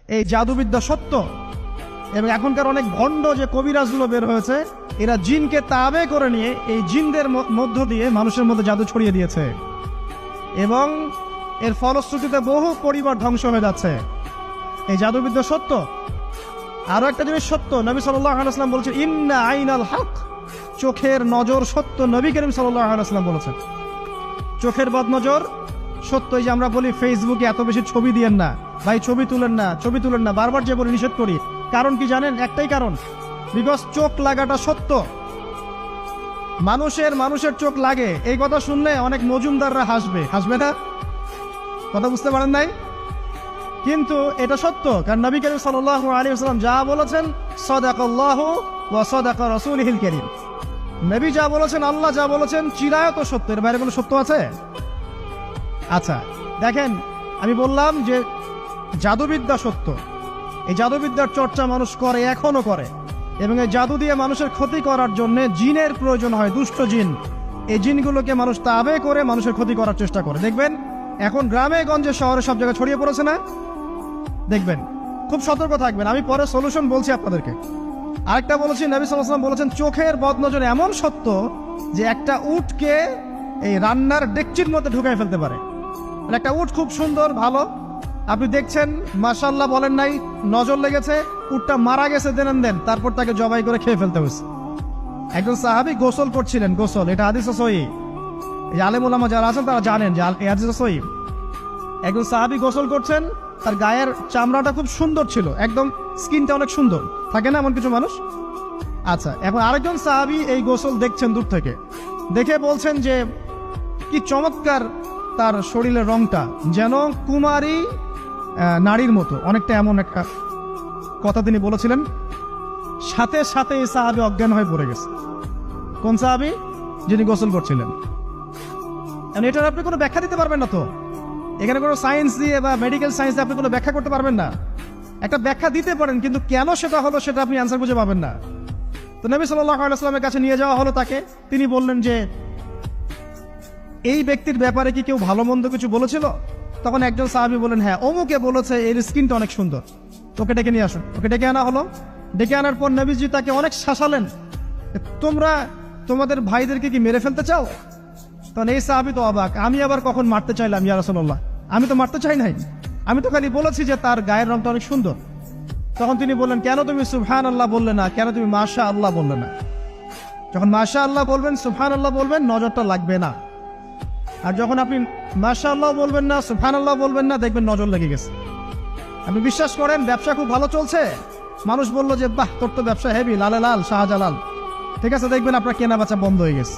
এই জাদুবিদ্যা সত্য, এবং এখনকার অনেক ভণ্ড যে কবিরাজগুলো বের হয়েছে, এরা জিনকে তাবে করে নিয়ে এই জিনদের মধ্য দিয়ে মানুষের মধ্যে জাদু ছড়িয়ে দিয়েছে, এবং এর ফলশ্রুতিতে বহু পরিবার ধ্বংস হয়ে যাচ্ছে। এই জাদুবিদ্যা সত্য। আরো একটা জিনিস সত্য, নবী সাল্লাল্লাহু আলাইহি ওয়াসাল্লাম বলেছেন ইন্না আইনাল হক, চোখের নজর সত্য। নবী করিম সাল্লাল্লাহু আলাইহি ওয়াসাল্লাম বলেছেন চোখের বদনজর সত্য। এই যে আমরা বলি ফেসবুকে এত বেশি ছবি দিয়েন না ভাই, ছবি তুলেন না, ছবি তুলেন না, বারবার যে বলে নিষেধ করি, কারণ কি জানেন? একটাই কারণ, বিকজ চোখ লাগাটা সত্য। মানুষের চোখ লাগে, এই কথা শুনলে অনেক মজুমদাররা হাসবে না? কথা বুঝতে পারেন নাই? কিন্তু এটা সত্য, কারণ নবী করিম সাল্লাল্লাহু আলাইহি ওয়াসাল্লাম যা বলেছেন সাদাকাল্লাহু ওয়া সাদাকা রাসূলুহুল কারীম, নবী যা বলেছেন, আল্লাহ যা বলেছেন চিরায়ত সত্য, এর বাইরে কোনো সত্য আছে? আচ্ছা দেখেন, আমি বললাম যে জাদুবিদ্যা সত্য। এই জাদুবিদ্যার চর্চা মানুষ করে, এখনো করে, এবং এই জাদু দিয়ে মানুষের ক্ষতি করার জন্য জিনের প্রয়োজন হয়, দুষ্ট জিন। এই জিনগুলোকে মানুষ তাবে করে মানুষের ক্ষতি করার চেষ্টা করে। দেখবেন এখন গ্রামে গঞ্জে শহরে সব জায়গায় ছড়িয়ে পড়েছে না? দেখবেন, খুব সতর্ক থাকবেন। আমি পরে সলিউশন বলছি আপনাদেরকে। আরেকটা বলেছি, নবী সাল্লাল্লাহু আলাইহি ওয়াসাল্লাম বলেছেন চোখের বদনজর এমন সত্য যে একটা উটকে এই রান্নার ডেকচির মধ্যে ঢুকাই ফেলতে পারে। একটা উট খুব সুন্দর, ভালো, আপনি দেখছেন, মাশাআল্লাহ বলেন নাই, নজর লেগেছে, উটটা মারা গেছে, দেন তারপর তাকে জবাই করে খেয়ে ফেলতে হয়েছে। একজন সাহাবী গোসল করছিলেন, গোসল, এটা হাদিস সহিহ, এই আলেম ওলামা যারা আছেন তারা জানেন যে এই হাদিস সহিহ। একজন সাহাবী গোসল করছেন, তার গায়ের চামড়াটা খুব সুন্দর ছিল, একদম স্কিনটা অনেক সুন্দর থাকে না এমন কিছু মানুষ? আচ্ছা, এখন আরেকজন সাহাবী এই গোসল দেখছেন দূর থেকে, দেখে বলছেন যে কি চমৎকার তার শরীরের রংটা, যেন কুমারী নারীর মতো, অনেকটা, এমন একটা কথা তিনি বলেছিলেন। সাথে সাথে এই সাহাবী অজ্ঞান হয়ে পড়ে গেছে। কোন সাহাবী? যিনি গোসল করছিলেন। এটার আপনি কোনো ব্যাখ্যা দিতে পারবেন না তো, এখানে কোনো সায়েন্স দিয়ে বা মেডিকেল সায়েন্স দিয়ে আপনি কোনো ব্যাখ্যা করতে পারবেন না। একটা ব্যাখ্যা দিতে পারেন, কিন্তু কেন সেটা হলো সেটা আপনি অ্যান্সার খুঁজে পাবেন না। তো নবী সাল্লাল্লাহু আলাইহি ওয়াসাল্লামের কাছে নিয়ে যাওয়া হলো তাকে। তিনি বললেন যে এই ব্যক্তির ব্যাপারে কি কেউ ভালো মন্দ কিছু বলেছিল? তখন একজন সাহাবী বলেন, হ্যাঁ, অমুকে বলেছে এর স্কিনটা অনেক সুন্দর, ওকে ডেকে নিয়ে আসুন। ওকে ডেকে আনা হলো। ডেকে আনার পর নবীজি তাকে অনেক শাসালেন, তোমরা তোমাদের ভাইদেরকে কি মেরে ফেলতে চাও? তখন এই সাহাবী তো অবাক, আমি আবার কখন মারতে চাইলাম ইয়া রাসূলুল্লাহ? আমি তো মারতে চাই নাই, আমি তো খালি বলেছি যে তার গায়ের রংটা অনেক সুন্দর। তখন তিনি বললেন, কেন তুমি সুবহানাল্লাহ বললে না, কেন তুমি মাশাআল্লাহ বললে না? যখন মাশাআল্লাহ বলবেন, সুবহানাল্লাহ বলবেন, নজরটা লাগবে না। আর যখন আপনি মাশাআল্লাহ বলবেন না, সুবহানাল্লাহ বলবেন না, দেখবেন নজর লেগে গেছে। আপনি বিশ্বাস করেন, ব্যবসা খুব ভালো চলছে, মানুষ বললো যে বাহ, তোর তো ব্যবসা হেভি, লালে লাল শাহজালাল, ঠিক আছে, দেখবেন আপনার কেনা বেচা বন্ধ হয়ে গেছে।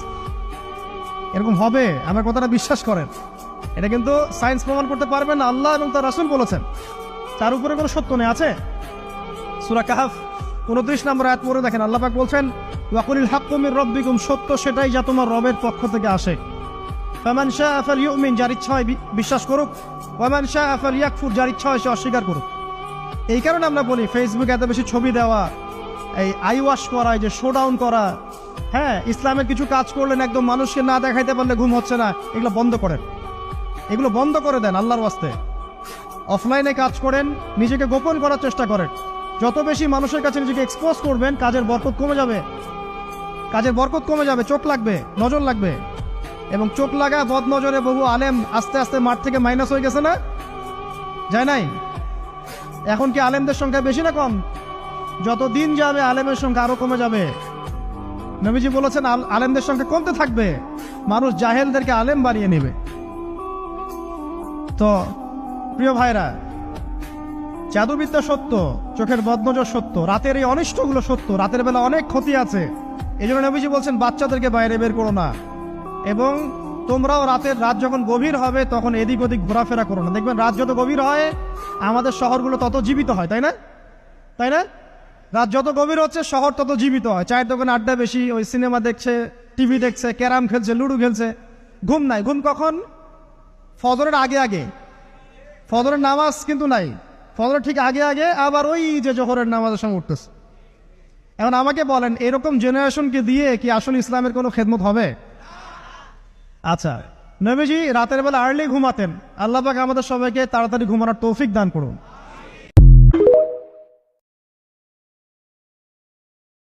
এরকম হবে, আমার কথাটা বিশ্বাস করেন। এটা কিন্তু সায়েন্স প্রমাণ করতে পারবে না, আল্লাহ এবং তার রাসূল বলেছেন, তার উপরে কোনো সত্য নেই। আছে সূরা কাহফ 29 নম্বর আয়াত পড়ে দেখেন, আল্লাহ পাক বলছেন ওয়াকুলিল হাক্কু মির রাব্বিকুম, সত্য সেটাই যা তোমার রবের পক্ষ থেকে আসে। ফামান শাআ ফালইউমিন, যার ইচ্ছা হয় বিশ্বাস করুক, ওয়ামান শাআ ফালইয়াকফুর, যার ইচ্ছা হয় সে অস্বীকার করুক। এই কারণে আমরা বলি ফেসবুকে এত বেশি ছবি দেওয়া, এই আই ওয়াশ করা, এই যে শো ডাউন করা, হ্যাঁ, ইসলামের কিছু কাজ করলেন একদম মানুষকে না দেখাইতে পারলে ঘুম হচ্ছে না, এগুলো বন্ধ করেন, এগুলো বন্ধ করে দেন আল্লাহর ওয়াস্তে। অফলাইনে কাজ করেন, নিজেকে গোপন করার চেষ্টা করেন। যত বেশি মানুষের কাছে নিজেকে এক্সপোজ করবেন, কাজের বরকত কমে যাবে, কাজের বরকত কমে যাবে, চোখ লাগবে, নজর লাগবে। এবং চোখ লাগা বদ নজরে বহু আলেম আস্তে আস্তে মাঠ থেকে মাইনাস হয়ে গেছে না? যায় নাই? এখন কি আলেমদের সংখ্যা বেশি না কম? যত দিন যাবে আলেমের সংখ্যা আরো কমে যাবে। নবীজি বলেছেন আলেমদের সংখ্যা কমতে থাকবে, মানুষ জাহেলদেরকে আলেম বানিয়ে নেবে। তো প্রিয় ভাইরা, জাদুবিদ্যা সত্য, চোখের বদনজর সত্য, রাতের এই অনিষ্টগুলো সত্য, রাতের বেলা অনেক ক্ষতি আছে। এই জন্য নবীজি বলছেন বাচ্চাদেরকে বাইরে বের করো না, এবং তোমরাও রাত যখন গভীর হবে তখন এদিক ওদিক ঘোরাফেরা করো না। দেখবেন রাত যত গভীর হয় আমাদের শহরগুলো তত জীবিত হয়, তাই না? তাই না? রাত যত গভীর হচ্ছে শহর তত জীবিত হয়। চায়ের দোকানে আড্ডা বেশি, ওই সিনেমা দেখছে, টিভি দেখছে, ক্যারাম খেলছে, লুডো খেলছে, ঘুম নাই। ঘুম কখন? ফজরের আগে আগে। ফজরের নামাজ কিন্তু নাই, ফজরের ঠিক আগে আগে, আবার ওই যে জোহরের নামাজের সঙ্গে উঠতেছে। এখন আমাকে বলেন, এরকম জেনারেশনকে দিয়ে কি আসলে ইসলামের কোনো খেদমত হবে? আচ্ছা, নবীজি রাতের বেলা আর্লি ঘুমাতেন। আল্লাহ পাক আমাদের সবাইকে তাড়াতাড়ি ঘুমানোর তৌফিক দান করুন।